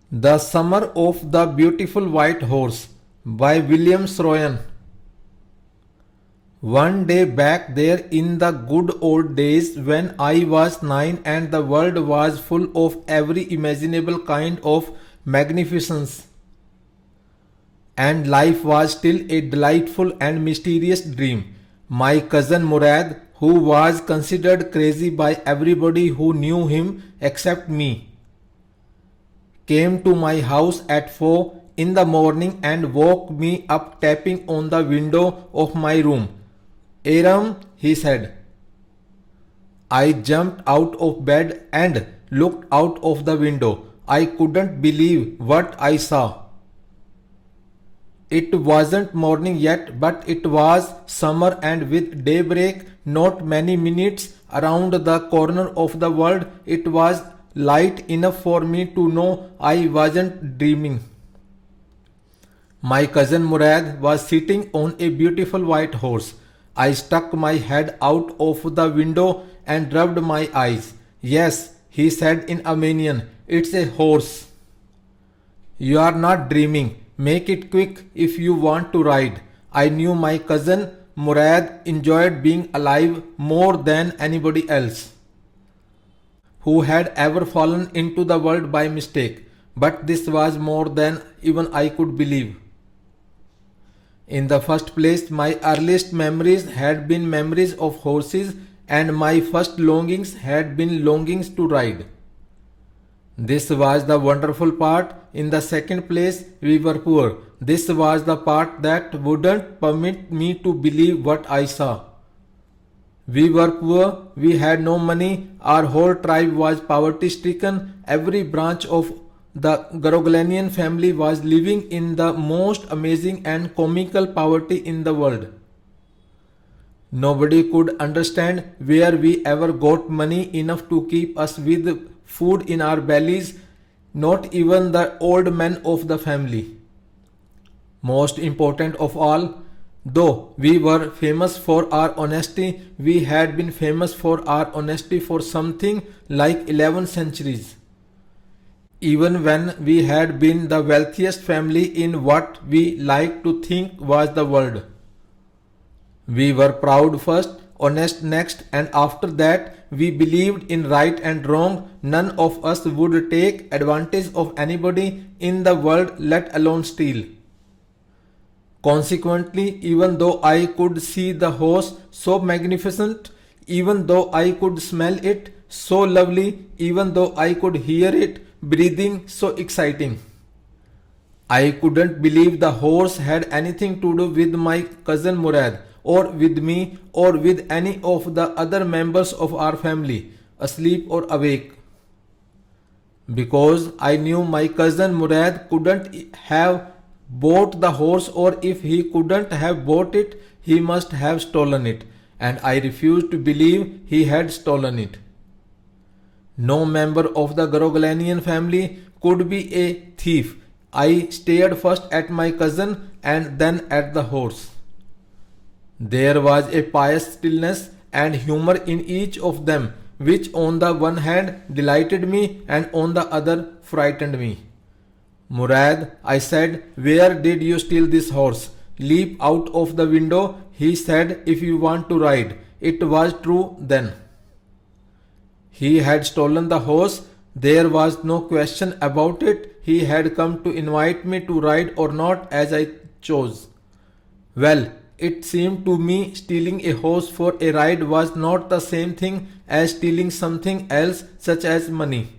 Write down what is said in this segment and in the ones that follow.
The Summer of the Beautiful White Horse by William Saroya. One day back there in the good old days when I was 9 and the world was full of every imaginable kind of magnificence, and life was still a delightful and mysterious dream, my cousin Murad, who was considered crazy by everybody who knew him except me, came to my house at 4 in the morning and woke me up tapping on the window of my room. Aram, he said. I jumped out of bed and looked out of the window. I couldn't believe what I saw. It wasn't morning yet, but it was summer, and with daybreak not many minutes around the corner of the world, it was light enough for me to know I wasn't dreaming. My cousin Murad was sitting on a beautiful white horse. I stuck my head out of the window and rubbed my eyes. Yes, he said in Armenian, it's a horse. You are not dreaming. Make it quick if you want to ride. I knew my cousin Murad enjoyed being alive more than anybody else who had ever fallen into the world by mistake, but this was more than even I could believe. In the first place, my earliest memories had been memories of horses, and my first longings had been longings to ride. This was the wonderful part. In the second place, we were poor. This was the part that wouldn't permit me to believe what I saw. We were poor, we had no money, our whole tribe was poverty stricken, every branch of the Garoglanian family was living in the most amazing and comical poverty in the world. Nobody could understand where we ever got money enough to keep us with food in our bellies, not even the old men of the family. Most important of all, though we were famous for our honesty, we had been famous for our honesty for something like 11 centuries. Even when we had been the wealthiest family in what we liked to think was the world. We were proud first, honest next, and after that we believed in right and wrong. None of us would take advantage of anybody in the world, let alone steal. Consequently, even though I could see the horse so magnificent, even though I could smell it so lovely, even though I could hear it breathing so exciting, I couldn't believe the horse had anything to do with my cousin Murad, or with me, or with any of the other members of our family, asleep or awake. Because I knew my cousin Murad couldn't have bought the horse, or if he couldn't have bought it, he must have stolen it, and I refused to believe he had stolen it. No member of the Garoglanian family could be a thief. I stared first at my cousin and then at the horse. There was a pious stillness and humor in each of them, which on the one hand delighted me and on the other frightened me. Murad, I said, where did you steal this horse? Leap out of the window, he said, if you want to ride. It was true then. He had stolen the horse. There was no question about it. He had come to invite me to ride or not as I chose. Well, it seemed to me stealing a horse for a ride was not the same thing as stealing something else, such as money.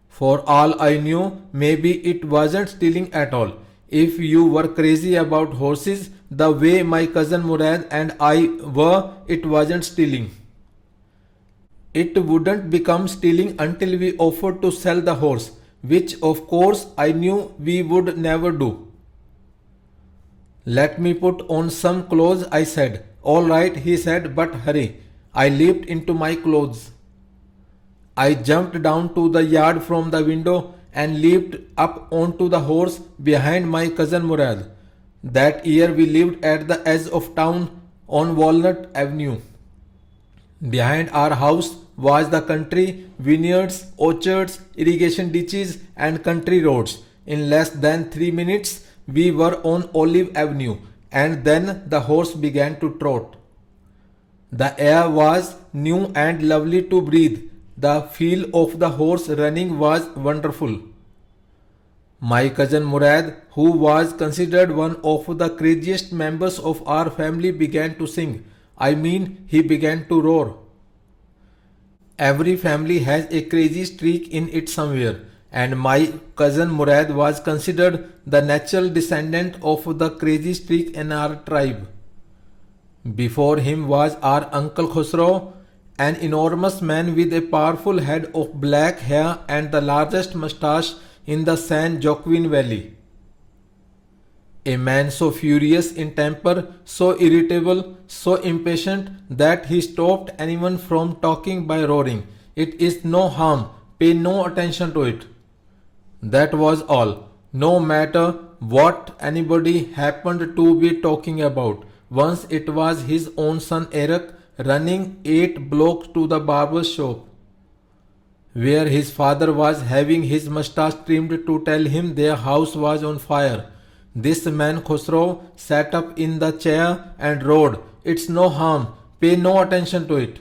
For all I knew, maybe it wasn't stealing at all. If you were crazy about horses the way my cousin Murad and I were, it wasn't stealing. It wouldn't become stealing until we offered to sell the horse, which of course I knew we would never do. Let me put on some clothes, I said. All right, he said, but hurry. I leaped into my clothes. I jumped down to the yard from the window and leaped up onto the horse behind my cousin Murad. That year we lived at the edge of town on Walnut Avenue. Behind our house was the country, vineyards, orchards, irrigation ditches, and country roads. In less than 3 minutes, we were on Olive Avenue, and then the horse began to trot. The air was new and lovely to breathe. The feel of the horse running was wonderful. My cousin Murad, who was considered one of the craziest members of our family, began to sing. I mean, he began to roar. Every family has a crazy streak in it somewhere, and my cousin Murad was considered the natural descendant of the crazy streak in our tribe. Before him was our Uncle Khusro, an enormous man with a powerful head of black hair and the largest moustache in the San Joaquin Valley. A man so furious in temper, so irritable, so impatient that he stopped anyone from talking by roaring, "It is no harm, pay no attention to it." That was all. No matter what anybody happened to be talking about. Once it was his own son Eric running 8 blocks to the barber's shop, where his father was having his mustache trimmed to tell him their house was on fire. This man Khosrow sat up in the chair and roared, "It's no harm, pay no attention to it."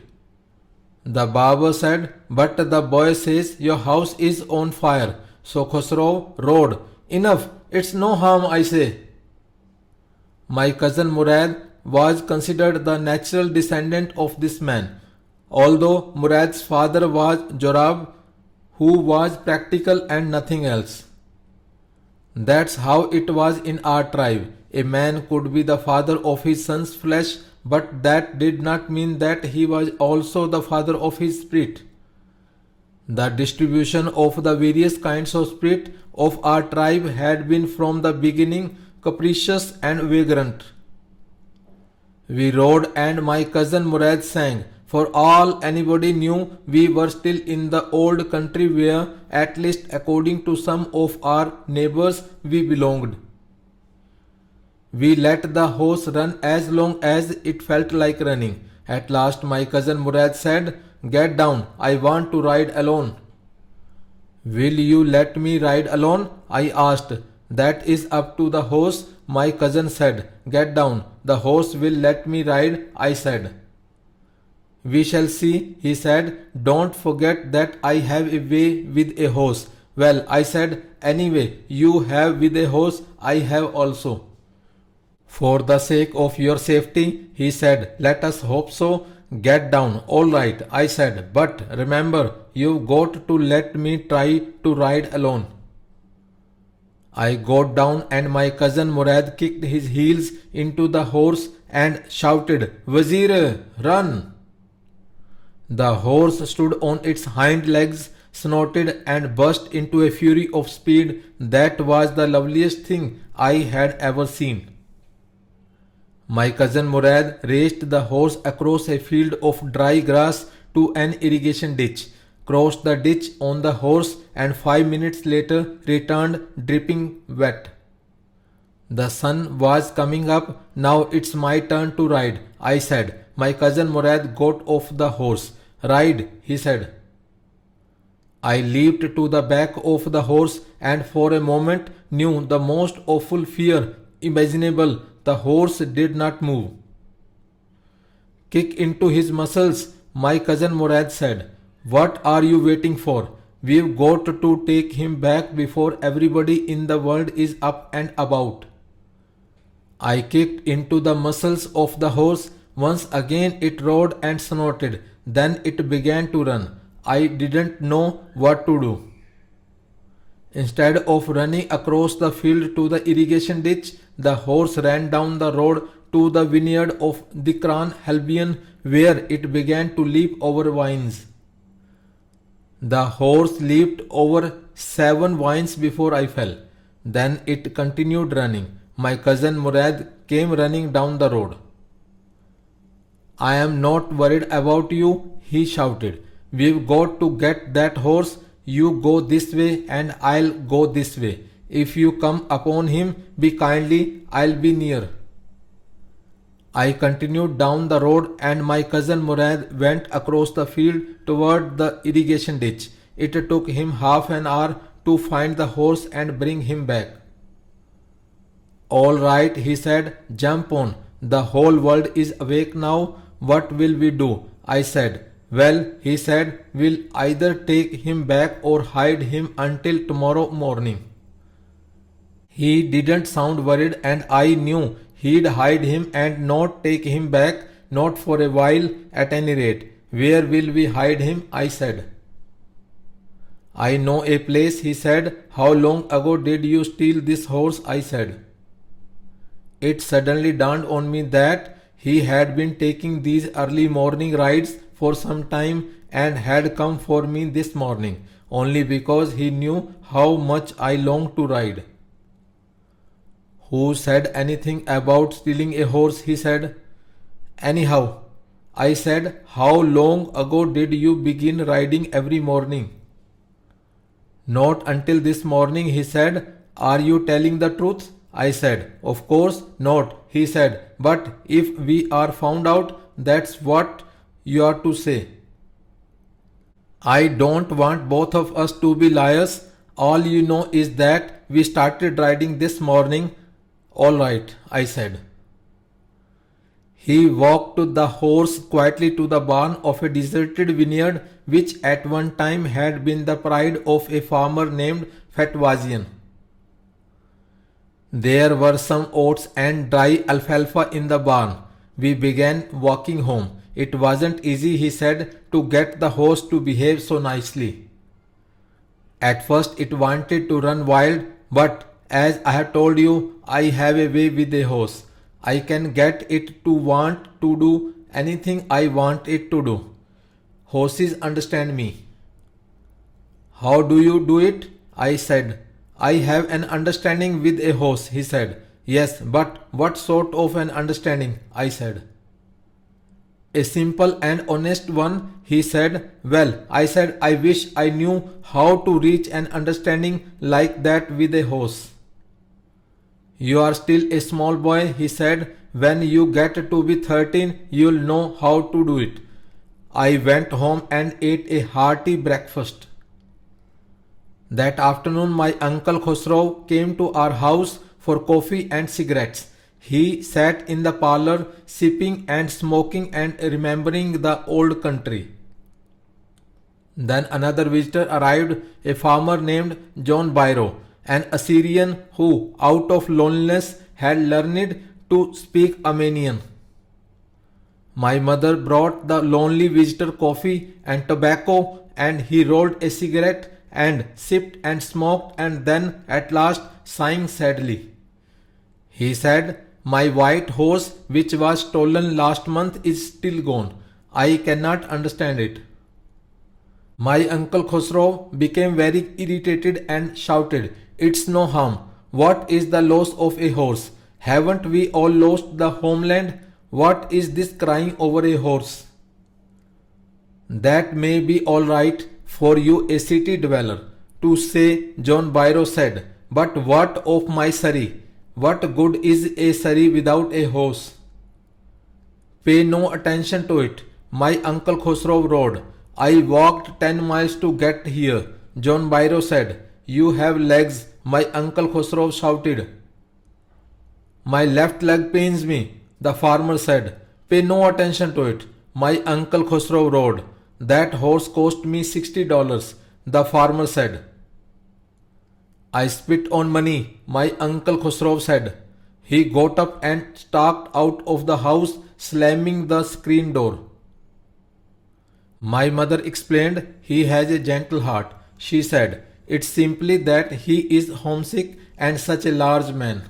The barber said, "But the boy says your house is on fire." So Khosrow roared, "Enough, it's no harm, I say." My cousin Murad was considered the natural descendant of this man, although Murad's father was Jorab, who was practical and nothing else. That's how it was in our tribe. A man could be the father of his son's flesh, but that did not mean that he was also the father of his spirit. The distribution of the various kinds of spirit of our tribe had been from the beginning capricious and vagrant. We rode and my cousin Murad sang. For all anybody knew, we were still in the old country where, at least according to some of our neighbors, we belonged. We let the horse run as long as it felt like running. At last my cousin Murad said, "Get down, I want to ride alone." "Will you let me ride alone?" I asked. "That is up to the horse," my cousin said. "Get down, the horse will let me ride," I said. "We shall see," he said. "Don't forget that I have a way with a horse." "Well," I said, "anyway you have with a horse, I have also." "For the sake of your safety," he said, "let us hope so. Get down." "All right," I said, "but remember, you've got to let me try to ride alone." I got down and my cousin Murad kicked his heels into the horse and shouted, "Wazir, run!" The horse stood on its hind legs, snorted and burst into a fury of speed that was the loveliest thing I had ever seen. My cousin Murad raced the horse across a field of dry grass to an irrigation ditch, crossed the ditch on the horse, and 5 minutes later returned dripping wet. The sun was coming up. "Now it's my turn to ride," I said. My cousin Murad got off the horse. "Ride," he said. I leaped to the back of the horse and for a moment knew the most awful fear imaginable. The horse did not move. "Kick into his muscles," my cousin Murad said. "What are you waiting for? We've got to take him back before everybody in the world is up and about." I kicked into the muscles of the horse. Once again it roared and snorted. Then it began to run. I didn't know what to do. Instead of running across the field to the irrigation ditch, the horse ran down the road to the vineyard of Dikran Helbian, where it began to leap over vines. The horse leaped over 7 vines before I fell. Then it continued running. My cousin Murad came running down the road. "I am not worried about you," he shouted. "We've got to get that horse. You go this way and I'll go this way. If you come upon him, be kindly, I'll be near." I continued down the road and my cousin Murad went across the field toward the irrigation ditch. It took him half an hour to find the horse and bring him back. All right, he said, jump on. The whole world is awake now. What will we do? I said. Well, he said, we'll either take him back or hide him until tomorrow morning. He didn't sound worried, and I knew he'd hide him and not take him back, not for a while at any rate. Where will we hide him? I said. I know a place, he said. How long ago did you steal this horse? I said. It suddenly dawned on me that he had been taking these early morning rides for some time and had come for me this morning only because he knew how much I longed to ride. Who said anything about stealing a horse? He said. Anyhow, I said, how long ago did you begin riding every morning? Not until this morning, he said. Are you telling the truth? I said. Of course not, he said. But if we are found out, that's what you are to say. I don't want both of us to be liars. All you know is that we started riding this morning. All right, I said. He walked the horse quietly to the barn of a deserted vineyard which at one time had been the pride of a farmer named Fatwazian. There were some oats and dry alfalfa in the barn. We began walking home. It wasn't easy, he said, to get the horse to behave so nicely. At first it wanted to run wild, but as I have told you, I have a way with a horse. I can get it to want to do anything I want it to do. Horses understand me. How do you do it? I said. I have an understanding with a horse, he said. Yes, but what sort of an understanding? I said. A simple and honest one, he said. Well, I said, I wish I knew how to reach an understanding like that with a horse. You are still a small boy, he said. When you get to be 13, you'll know how to do it. I went home and ate a hearty breakfast. That afternoon, my uncle Khosrow came to our house for coffee and cigarettes. He sat in the parlor, sipping and smoking and remembering the old country. Then another visitor arrived, a farmer named John Byro, an Assyrian who, out of loneliness, had learned to speak Armenian. My mother brought the lonely visitor coffee and tobacco, and he rolled a cigarette and sipped and smoked and then at last sighing sadly. He said, my white horse which was stolen last month is still gone. I cannot understand it. My uncle Khosrow became very irritated and shouted, it's no harm. What is the loss of a horse? Haven't we all lost the homeland? What is this crying over a horse? That may be all right for you, a city dweller, to say, John Byro said, but what of my Surrey? What good is a Surrey without a horse? Pay no attention to it, my uncle Khosrow roared. I walked 10 miles to get here, John Byro said. You have legs, my uncle Khosrow shouted. My left leg pains me, the farmer said. Pay no attention to it, my uncle Khosrow roared. That horse cost me $60, the farmer said. I spit on money, my uncle Khosrow said. He got up and stalked out of the house, slamming the screen door. My mother explained, he has a gentle heart. She said, it's simply that he is homesick and such a large man.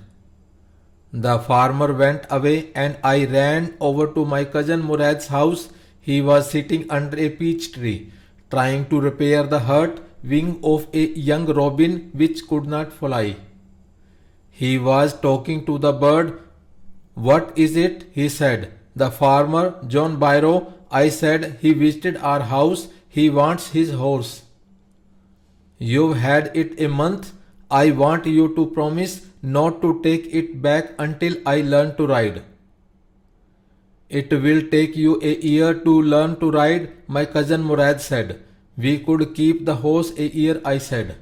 The farmer went away and I ran over to my cousin Murad's house. He was sitting under a peach tree, trying to repair the hurt wing of a young robin which could not fly. He was talking to the bird. What is it? He said. The farmer, John Byro, I said, he visited our house. He wants his horse. You've had it a month. I want you to promise not to take it back until I learn to ride. It will take you a year to learn to ride, my cousin Murad said. We could keep the horse a year, I said.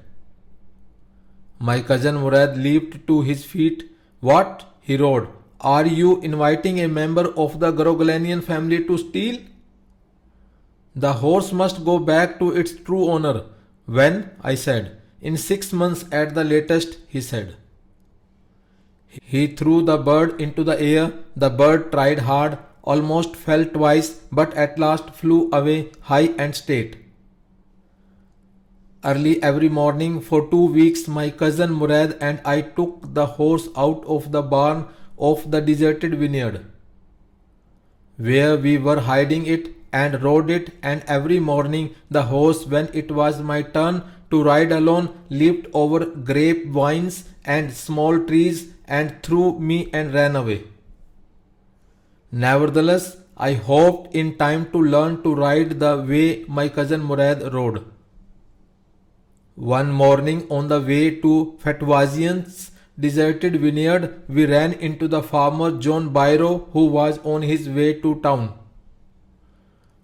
My cousin Murad leaped to his feet. What? He roared. Are you inviting a member of the Groglanian family to steal? The horse must go back to its true owner. When? I said. In 6 months at the latest, he said. He threw the bird into the air. The bird tried hard, almost fell twice, but at last flew away high and straight. Early every morning for 2 weeks, my cousin Murad and I took the horse out of the barn of the deserted vineyard, where we were hiding it, and rode it, and every morning the horse, when it was my turn to ride alone, leaped over grapevines and small trees and threw me and ran away. Nevertheless, I hoped in time to learn to ride the way my cousin Murad rode. One morning on the way to Fatwazian's deserted vineyard, we ran into the farmer John Byro, who was on his way to town.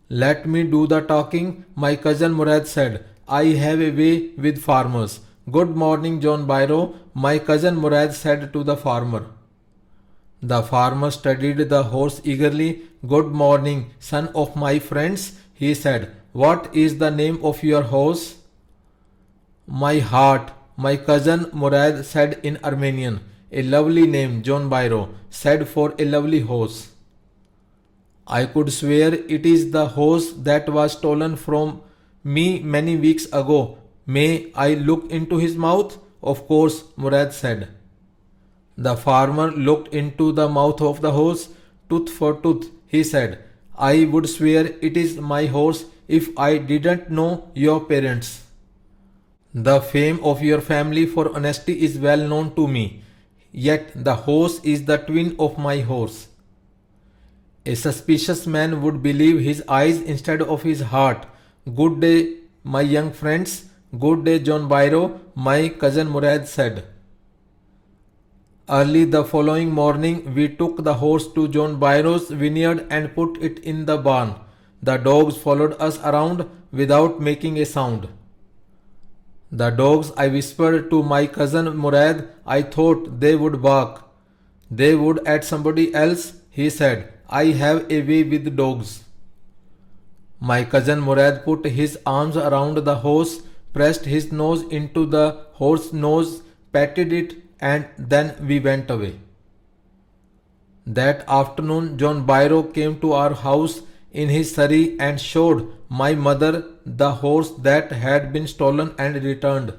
Let me do the talking, my cousin Murad said. I have a way with farmers. Good morning, John Byro, my cousin Murad said to the farmer. The farmer studied the horse eagerly. Good morning, son of my friends, he said. What is the name of your horse? My heart, my cousin Murad said in Armenian. A lovely name, John Byro said, for a lovely horse. I could swear it is the horse that was stolen from me many weeks ago. May I look into his mouth? Of course, Murad said. The farmer looked into the mouth of the horse. Tooth for tooth, he said. I would swear it is my horse if I didn't know your parents. The fame of your family for honesty is well known to me. Yet the horse is the twin of my horse. A suspicious man would believe his eyes instead of his heart. Good day, my young friends. Good day, John Byro, my cousin Murad said. Early the following morning, we took the horse to John Byro's vineyard and put it in the barn. The dogs followed us around without making a sound. The dogs, I whispered to my cousin Murad, I thought they would bark. They would at somebody else, he said. I have a way with dogs. My cousin Murad put his arms around the horse, pressed his nose into the horse's nose, patted it, and then we went away. That afternoon, John Byro came to our house in his surrey and showed my mother the horse that had been stolen and returned.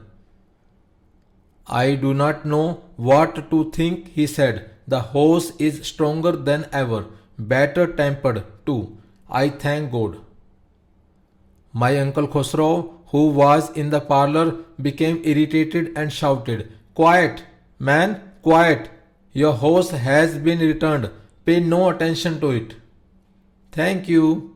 I do not know what to think, he said. The horse is stronger than ever, better tempered too. I thank God. My uncle Khosrow, who was in the parlor, became irritated and shouted, Quiet, man, quiet. Your horse has been returned. Pay no attention to it. Thank you.